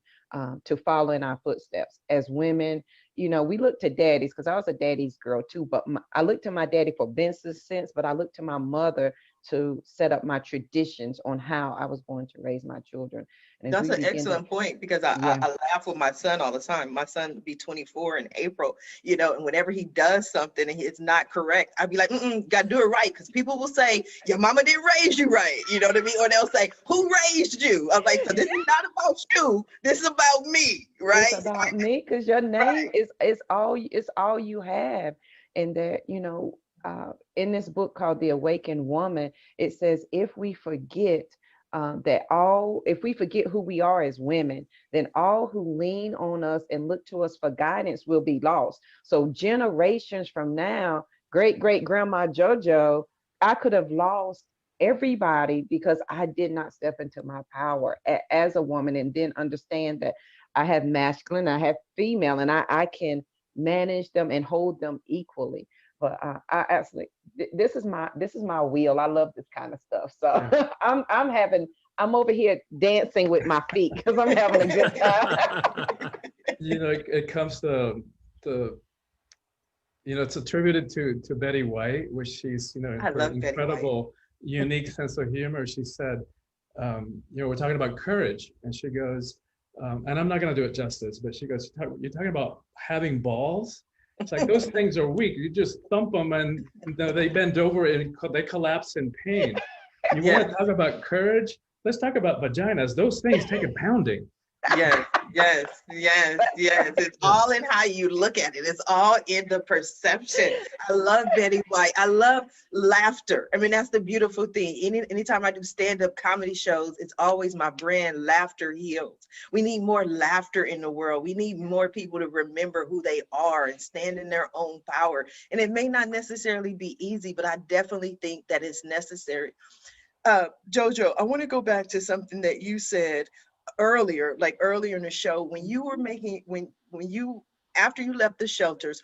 to follow in our footsteps. As women, you know, we look to daddies, because I was a daddy's girl too, but I looked to my daddy for business sense, but I looked to my mother to set up my traditions on how I was going to raise my children. And
that's an excellent point, because I laugh with my son all the time. My son will be 24 in April, you know, and whenever he does something and it's not correct, I'd be like, gotta do it right. Because people will say, your mama didn't raise you right. You know what I mean? Or they'll say, who raised you? I'm like, so this is not about you. This is about me, right?
It's about me, because your name is all you have. And that, you know, in this book called The Awakened Woman, it says, if we forget if we forget who we are as women, then all who lean on us and look to us for guidance will be lost. So generations from now, great-great-grandma JoJo, I could have lost everybody because I did not step into my power as a woman, and then understand that I have masculine, I have female, and I can manage them and hold them equally. But I absolutely, this is my wheel. I love this kind of stuff. So I'm over here dancing with my feet because I'm having a good time.
You know, it comes to you know, it's attributed to Betty White, which she's, you know, her incredible, unique sense of humor. She said, you know, we're talking about courage, and she goes, and I'm not going to do it justice, but she goes, you're talking about having balls. It's like, those things are weak. You just thump them and they bend over and they collapse in pain. You want to talk about courage? Let's talk about vaginas. Those things take a pounding.
Yes. It's all in how you look at it. It's all in the perception. I love Betty White. I love laughter. I mean, that's the beautiful thing. Anytime I do stand-up comedy shows, it's always my brand, Laughter Heals. We need more laughter in the world. We need more people to remember who they are and stand in their own power. And it may not necessarily be easy, but I definitely think that it's necessary. JoJo, I want to go back to something that you said earlier in the show, when you were making, when you after you left the shelters,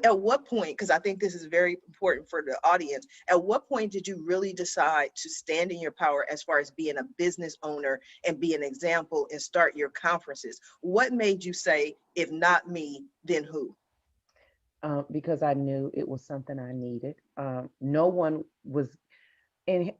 at what point, because I think this is very important for the audience, at what point did you really decide to stand in your power as far as being a business owner and be an example and start your conferences? What made you say, if not me, then who?
Because I knew it was something I needed. No one was, and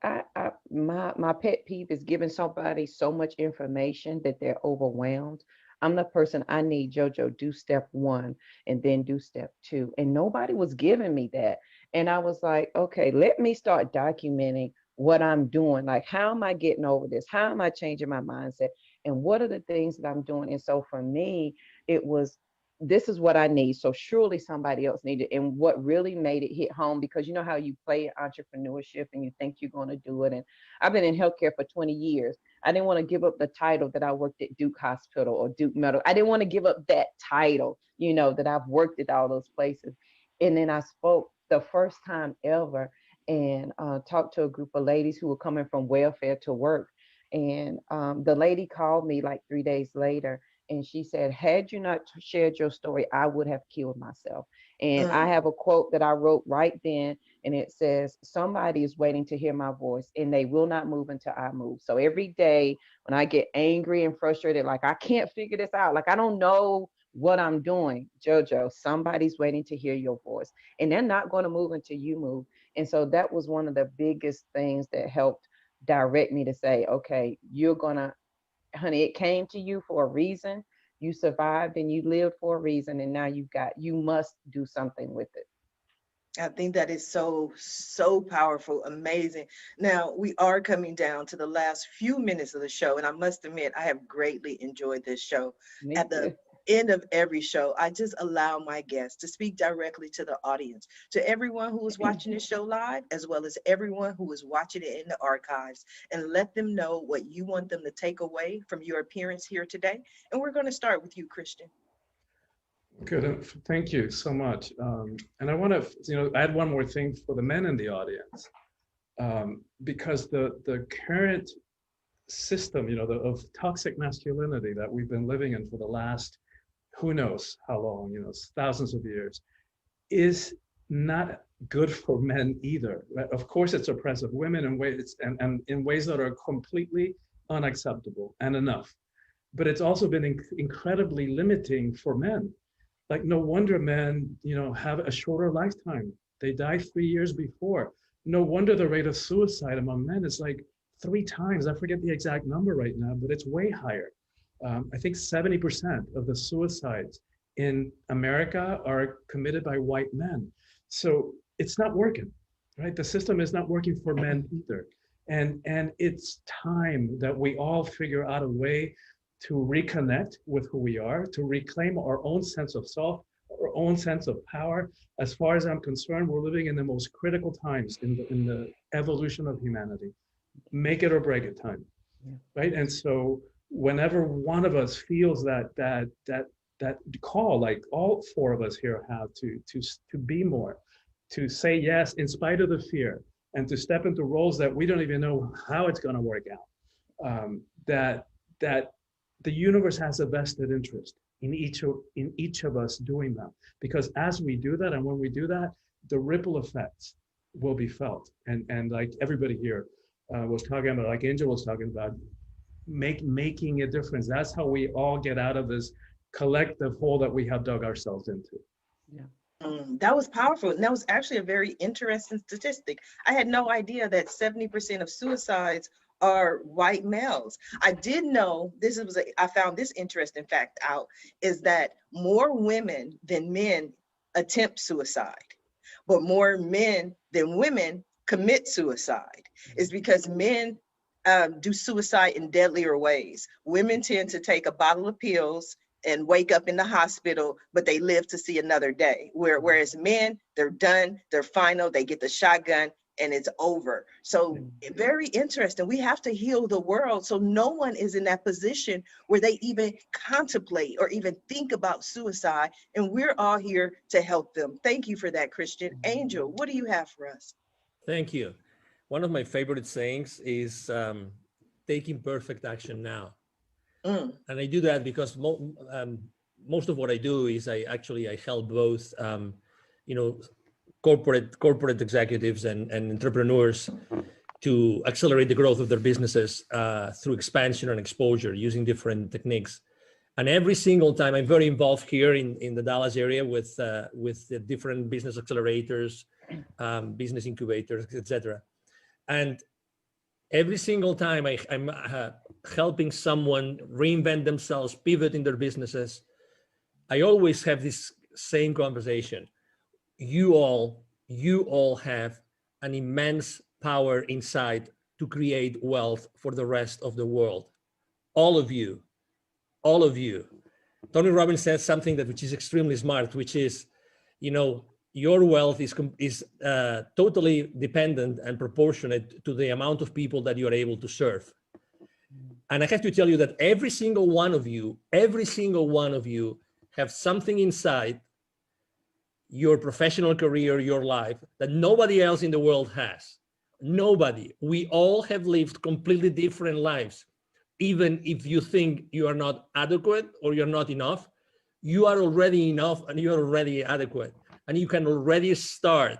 my pet peeve is giving somebody so much information that they're overwhelmed. I'm the person, I need JoJo, do step one and then do step two. And nobody was giving me that. And I was like, okay, let me start documenting what I'm doing. Like, how am I getting over this? How am I changing my mindset? And what are the things that I'm doing? And so for me, it was, this is what I need. So surely somebody else needed. And what really made it hit home, because you know how you play entrepreneurship and you think you're going to do it. And I've been in healthcare for 20 years. I didn't want to give up the title that I worked at Duke Hospital or Duke Medical. I didn't want to give up that title, you know, that I've worked at all those places. And then I spoke the first time ever and talked to a group of ladies who were coming from welfare to work. And the lady called me like 3 days later. And she said, had you not shared your story, I would have killed myself. And I have a quote that I wrote right then, and it says, somebody is waiting to hear my voice and they will not move until I move. So every day when I get angry and frustrated, like I can't figure this out, like I don't know what I'm doing, JoJo, somebody's waiting to hear your voice and they're not going to move until you move. And so that was one of the biggest things that helped direct me to say, okay, you're gonna, honey, it came to you for a reason. You survived and you lived for a reason. And now you must do something with it.
I think that is so, so powerful, amazing. Now, we are coming down to the last few minutes of the show, and I must admit, I have greatly enjoyed this show.
Me
At the
too.
end of every show, I just allow my guests to speak directly to the audience, to everyone who is watching this show live, as well as everyone who is watching it in the archives, and let them know what you want them to take away from your appearance here today. And we're going to start with you, Christian.
Good. Thank you so much. And I want to, add one more thing for the men in the audience, because the current system, of toxic masculinity that we've been living in for the last, who knows how long, thousands of years, is not good for men either. Right? Of course, it's oppressive women in ways and in ways that are completely unacceptable and enough. But it's also been incredibly limiting for men. Like, no wonder men, have a shorter lifetime. They die 3 years before. No wonder the rate of suicide among men is like 3 times. I forget the exact number right now, but it's way higher. I think 70% of the suicides in America are committed by white men. So it's not working, right? The system is not working for men either. And it's time that we all figure out a way to reconnect with who we are, to reclaim our own sense of self, our own sense of power. As far as I'm concerned, we're living in the most critical times in the evolution of humanity. Make it or break it time, right? And so whenever one of us feels that call, like all 4 of us here have to be more, to say yes in spite of the fear, and to step into roles that we don't even know how it's going to work out, that the universe has a vested interest in each of us doing that. Because as we do that, and when we do that, the ripple effects will be felt. And like everybody here was talking about, like Angel was talking about, making a difference. That's how we all get out of this collective hole that we have dug ourselves into.
Yeah.
That was powerful. And that was actually a very interesting statistic. I had no idea that 70% of suicides are white males. I did know I found this interesting fact out, is that more women than men attempt suicide, but more men than women commit suicide. Is because men do suicide in deadlier ways. Women tend to take a bottle of pills and wake up in the hospital, but they live to see another day. Whereas men, they're done, they're final, they get the shotgun, and it's over. So very interesting. We have to heal the world so no one is in that position where they even contemplate or even think about suicide. And we're all here to help them. Thank you for that, Christian. Angel, what do you have for us?
Thank you. One of my favorite sayings is taking perfect action now. And I do that because most of what I do is I help both, you know, corporate executives and entrepreneurs to accelerate the growth of their businesses through expansion and exposure using different techniques. And every single time, I'm very involved here in the Dallas area with the different business accelerators, business incubators, etc. And every single time I'm helping someone reinvent themselves, pivot in their businesses, I always have this same conversation. You all have an immense power inside to create wealth for the rest of the world. All of you. Tony Robbins says something which is extremely smart, which is, you know, your wealth is totally dependent and proportionate to the amount of people that you are able to serve. And I have to tell you that every single one of you have something inside your professional career, your life, that nobody else in the world has. Nobody. We all have lived completely different lives. Even if you think you are not adequate or you're not enough, you are already enough and you are already adequate. And you can already start.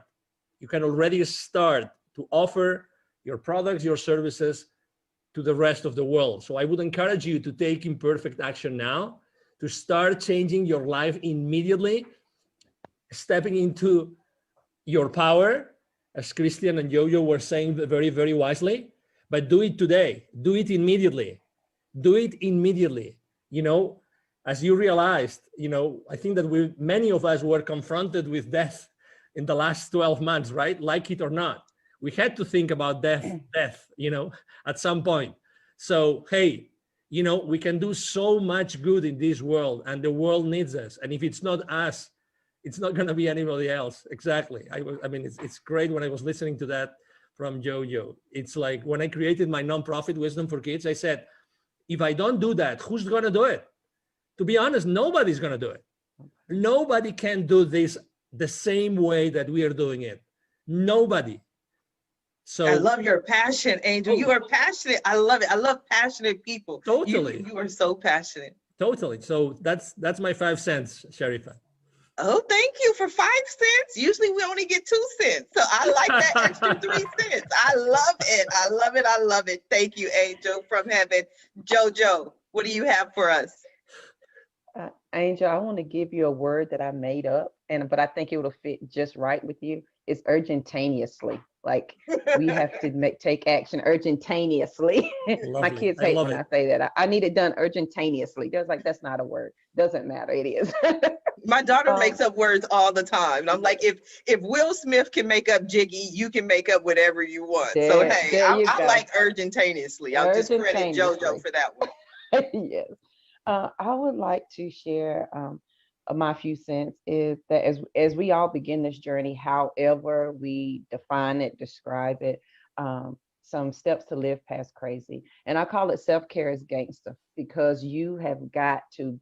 To offer your products, your services to the rest of the world. So I would encourage you to take imperfect action now, to start changing your life immediately, stepping into your power, as Christian and Jojo were saying very, very wisely, but do it today, do it immediately. You know, as you realized, you know, I think that many of us were confronted with death in the last 12 months, right? Like it or not, we had to think about death, you know, at some point. So, hey, you know, we can do so much good in this world and the world needs us. And if it's not us, it's not going to be anybody else. Exactly. I mean, it's great when I was listening to that from Jojo. It's like when I created my nonprofit Wisdom for Kids, I said, if I don't do that, who's going to do it? To be honest, nobody's going to do it. Nobody can do this the same way that we are doing it. Nobody. So
I love your passion, Angel. You are passionate. I love it. I love passionate people.
Totally.
You are so passionate.
Totally. So that's my 5 cents, Sharifa.
Oh, thank you for 5 cents. Usually we only get 2 cents. So I like that extra 3 cents. I love it. I love it. I love it. Thank you, Angel from heaven. Jojo, what do you have for us?
Angel, I want to give you a word that I made up, but I think it will fit just right with you. It's urgentaneously. Like we have to take action urgentaneously. My kids hate when I say that. I need it done urgentaneously. They're like, that's not a word. Doesn't matter. It is.
My daughter makes up words all the time. And I'm like, if Will Smith can make up Jiggy, you can make up whatever you want. So hey, I like urgentaneously. I'll just credit Jojo for that one.
Yes. I would like to share my few cents is that as we all begin this journey, however we define it, describe it, some steps to live past crazy. And I call it self-care as gangster, because you have got to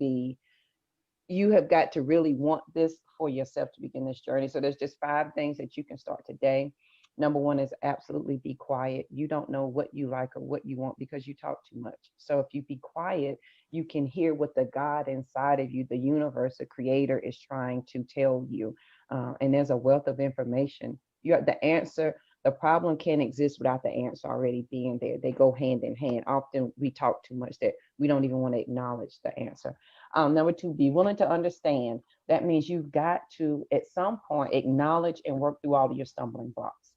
really want this for yourself to begin this journey. So there's just 5 things that you can start today. Number 1 is absolutely be quiet. You don't know what you like or what you want because you talk too much. So if you be quiet, you can hear what the God inside of you, the universe, the creator is trying to tell you. And there's a wealth of information. You have the answer. The problem can't exist without the answer already being there. They go hand in hand. Often we talk too much that we don't even want to acknowledge the answer. Number 2, be willing to understand. That means you've got to, at some point, acknowledge and work through all of your stumbling blocks.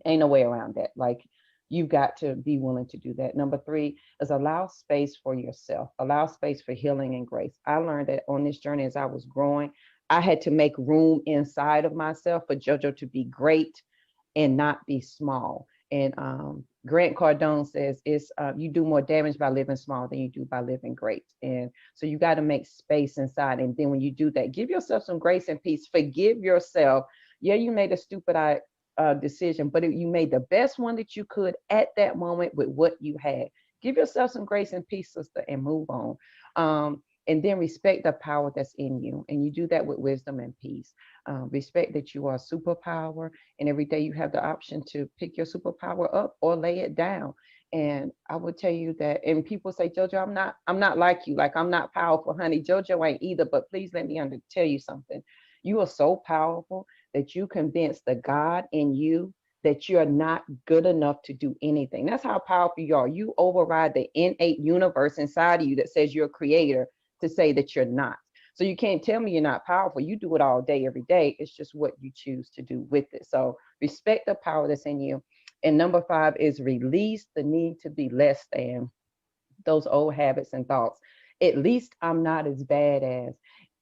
Ain't no way around that. Like, you've got to be willing to do that. Number 3 is allow space for yourself. Allow space for healing and grace. I learned that on this journey as I was growing, I had to make room inside of myself for JoJo to be great and not be small. And Grant Cardone says you do more damage by living small than you do by living great. And so you got to make space inside. And then when you do that, give yourself some grace and peace. Forgive yourself. Yeah, you made a stupid decision, but you made the best one that you could at that moment with what you had. Give yourself some grace and peace, sister, and move on. And then respect the power that's in you. And you do that with wisdom and peace. Respect that you are a superpower, and every day you have the option to pick your superpower up or lay it down. And I would tell you that, and people say, JoJo, I'm not like you. Like, I'm not powerful, honey. JoJo ain't either, but please let me tell you something. You are so powerful that you convince the God in you that you're not good enough to do anything. That's how powerful you are. You override the innate universe inside of you that says you're a creator to say that you're not. So you can't tell me you're not powerful. You do it all day, every day. It's just what you choose to do with it. So respect the power that's in you. And number 5 is release the need to be less than, those old habits and thoughts. At least I'm not as bad as,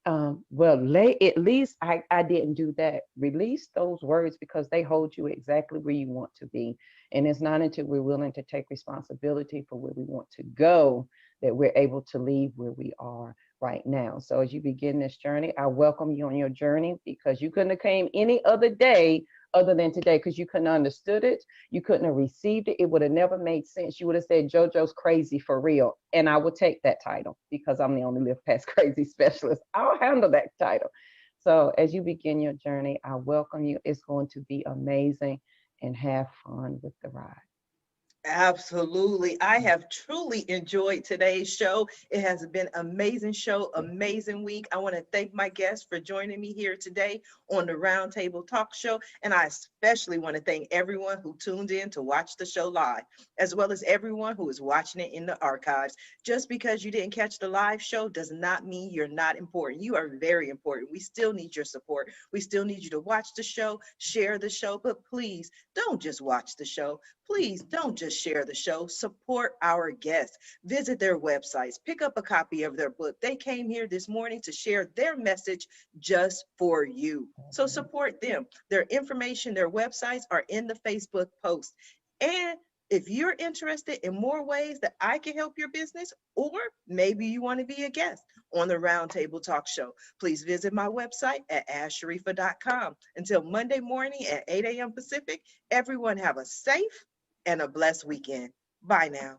at least I didn't do that. Release those words because they hold you exactly where you want to be. And it's not until we're willing to take responsibility for where we want to go that we're able to leave where we are right now. So as you begin this journey, I welcome you on your journey, because you couldn't have came any other day other than today, because you couldn't have understood it. You couldn't have received it. It would have never made sense. You would have said, JoJo's crazy for real. And I would take that title because I'm the only Live Past Crazy specialist. I'll handle that title. So as you begin your journey, I welcome you. It's going to be amazing, and have fun with the ride.
Absolutely. I have truly enjoyed today's show. It has been an amazing show, amazing week. I want to thank my guests for joining me here today on the Roundtable Talk Show. And I especially want to thank everyone who tuned in to watch the show live, as well as everyone who is watching it in the archives. Just because you didn't catch the live show does not mean you're not important. You are very important. We still need your support. We still need you to watch the show, share the show, but please don't just watch the show. Please don't just share the show. Support our guests. Visit their websites. Pick up a copy of their book. They came here this morning to share their message just for you. So support them. Their information, their websites are in the Facebook post. And if you're interested in more ways that I can help your business, or maybe you want to be a guest on the Roundtable Talk Show, please visit my website at asharifa.com. Until Monday morning at 8 a.m. Pacific, everyone have a safe and a blessed weekend. Bye now.